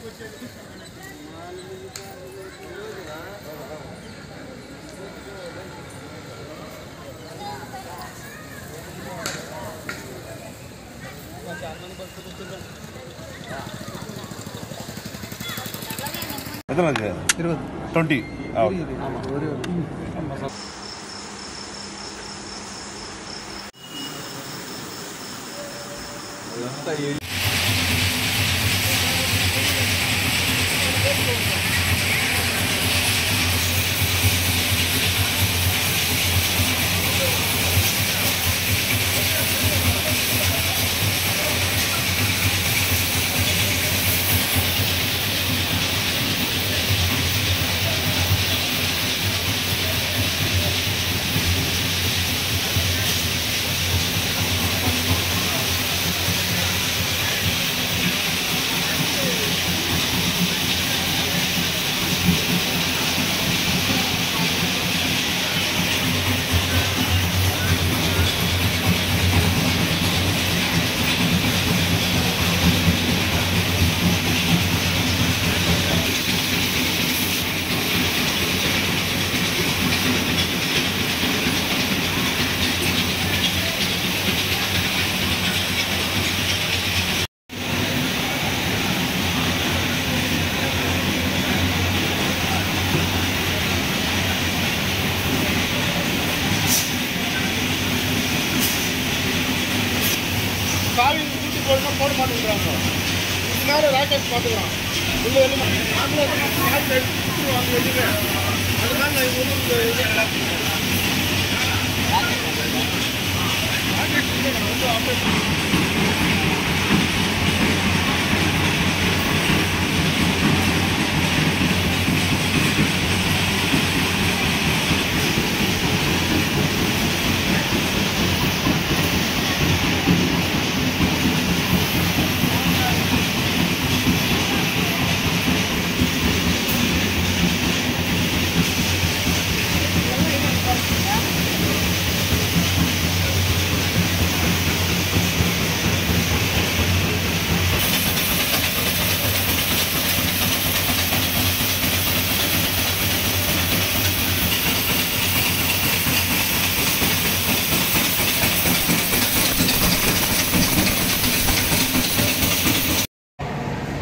ఎంత 20 போட மாட்டேங்கிறாங்க. இதனால ராக்கெட் பார்த்துக்கிறான் உள்ள அதுதான்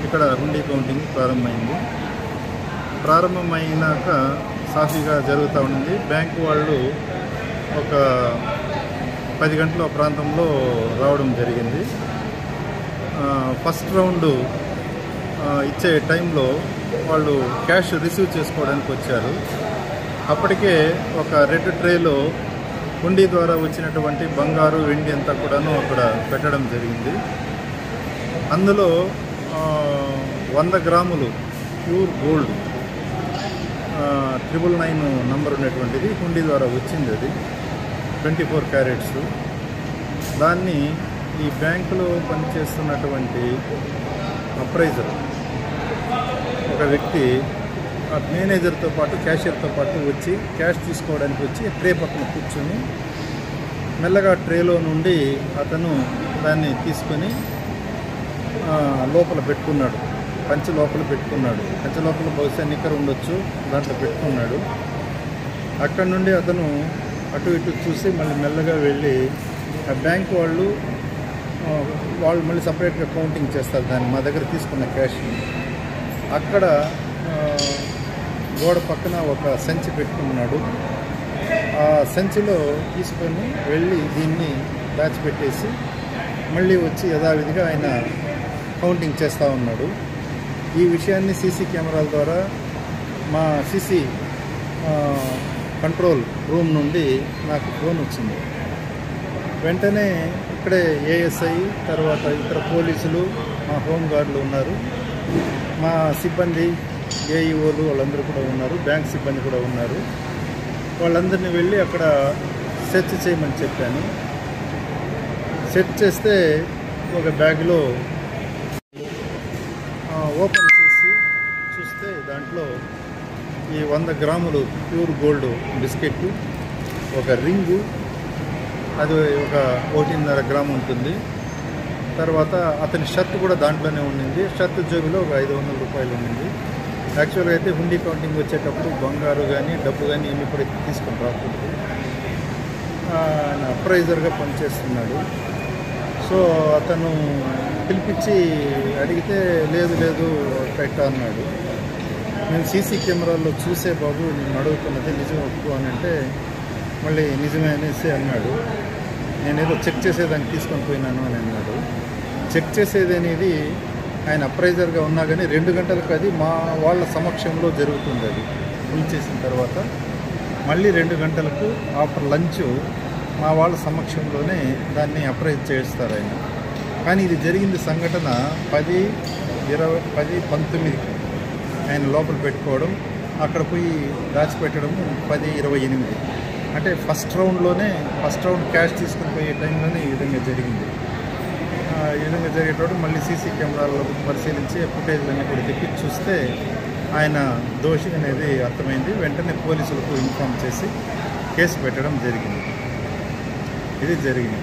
ఇక్కడ హుండీ కౌంటింగ్ ప్రారంభమైనాక సాఫీగా జరుగుతూ ఉంది. బ్యాంకు వాళ్ళు ఒక 10 గంటల ప్రాంతంలో రావడం జరిగింది. ఫస్ట్ రౌండ్ ఇచ్చే టైంలో వాళ్ళు క్యాష్ రిసీవ్ చేసుకోవడానికి వచ్చారు. అప్పటికే ఒక రెడ్ ట్రేలో హుండీ ద్వారా వచ్చినటువంటి బంగారు వెండి అంతా కూడాను అక్కడ పెట్టడం జరిగింది. అందులో 100 గ్రాములు ప్యూర్ గోల్డ్ 999 నంబర్ ఉన్నటువంటిది హుండీ ద్వారా వచ్చింది. అది 24 క్యారెట్స్. దాన్ని ఈ బ్యాంకులో పనిచేస్తున్నటువంటి అప్రైజర్ ఒక వ్యక్తి మేనేజర్తో పాటు క్యాషియర్తో పాటు వచ్చి క్యాష్ తీసుకోవడానికి వచ్చి ట్రే పక్కన కూర్చొని మెల్లగా ట్రేలో నుండి అతను దాన్ని తీసుకొని లోపల పెట్టుకున్నాడు. పంచి లోపల పెట్టుకున్నాడు. పంచి లోపల బహుశా నిక్కర్ ఉండొచ్చు, దాంట్లో పెట్టుకున్నాడు. అక్కడి నుండి అతను అటు ఇటు చూసి మళ్ళీ మెల్లగా వెళ్ళి ఆ బ్యాంక్ వాళ్ళు మళ్ళీ సపరేట్గా కౌంటింగ్ చేస్తారు దాన్ని మా దగ్గర తీసుకున్న క్యాష్. అక్కడ గోడ పక్కన ఒక సంచి పెట్టుకున్నాడు. ఆ సంచిలో తీసుకొని వెళ్ళి దీన్ని దాచిపెట్టేసి మళ్ళీ వచ్చి యథావిధిగా ఆయన కౌంటింగ్ చేస్తూ ఉన్నాడు. ఈ విషయాన్ని సీసీ కెమెరాల ద్వారా మా సీసీ కంట్రోల్ రూమ్ నుండి నాకు ఫోన్ వచ్చింది. వెంటనే ఇక్కడే ఏఎస్ఐ తర్వాత ఇతర పోలీసులు మా హోంగార్డులు ఉన్నారు, మా సిబ్బంది ఏఈఓలు వాళ్ళందరూ కూడా ఉన్నారు, బ్యాంక్ సిబ్బంది కూడా ఉన్నారు. వాళ్ళందరినీ వెళ్ళి అక్కడ సెర్చ్ చేయమని చెప్పాను. సెర్చ్ చేస్తే ఒక బ్యాగ్లో ఓపెన్ చేసి చూస్తే దాంట్లో ఈ 100 గ్రాములు ప్యూర్ గోల్డ్ బిస్కెట్, ఒక రింగు, అది ఒక 1.5 గ్రాము ఉంటుంది, తర్వాత అతని షర్ట్ కూడా దాంట్లోనే ఉండింది. షర్ట్ జోబిలో ఒక 500 రూపాయలు ఉండింది. యాక్చువల్గా అయితే హుండీ కౌంటింగ్ వచ్చేటప్పుడు బంగారు కానీ డబ్బు కానీ ఏమి కూడా తీసుకొని రాకూడదు. ఆయన అప్రైజర్గా పనిచేస్తున్నాడు. సో అతను పిలిపించి అడిగితే లేదు లేదు పెట్ట అన్నాడు. నేను సీసీ కెమెరాల్లో చూసే బాబు నేను అడుగుతున్నది నిజం ఒప్పు అని అంటే మళ్ళీ నిజమే అనేసి అన్నాడు. నేనేదో చెక్ చేసేదానికి తీసుకొని పోయినాను అని అన్నాడు. చెక్ చేసేది అనేది ఆయన అప్రైజర్గా ఉన్నా కానీ 2 గంటలకు అది మా వాళ్ళ సమక్షంలో జరుగుతుంది. అది ఫుల్ చేసిన తర్వాత మళ్ళీ 2 గంటలకు ఆఫ్టర్ లంచ్ మా వాళ్ళ సమక్షంలోనే దాన్ని అప్రైజ్ చేస్తారు ఆయన. కానీ ఇది జరిగింది సంఘటన 10:19 ఆయన లోపల పెట్టుకోవడం, అక్కడ పోయి దాచిపెట్టడం 10:28. అంటే ఫస్ట్ రౌండ్ క్యాష్ తీసుకుని పోయే టైంలోనే ఈ విధంగా జరిగింది. ఈ విధంగా జరిగేటప్పుడు మళ్ళీ సీసీ కెమెరాల్లో పరిశీలించి ఫుటేజ్లన్నీ కూడా తెప్పించి చూస్తే ఆయన దోషి అనేది అర్థమైంది. వెంటనే పోలీసులకు ఇన్ఫామ్ చేసి కేసు పెట్టడం జరిగింది. ఇది జరిగింది.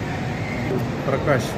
ప్రకాష్.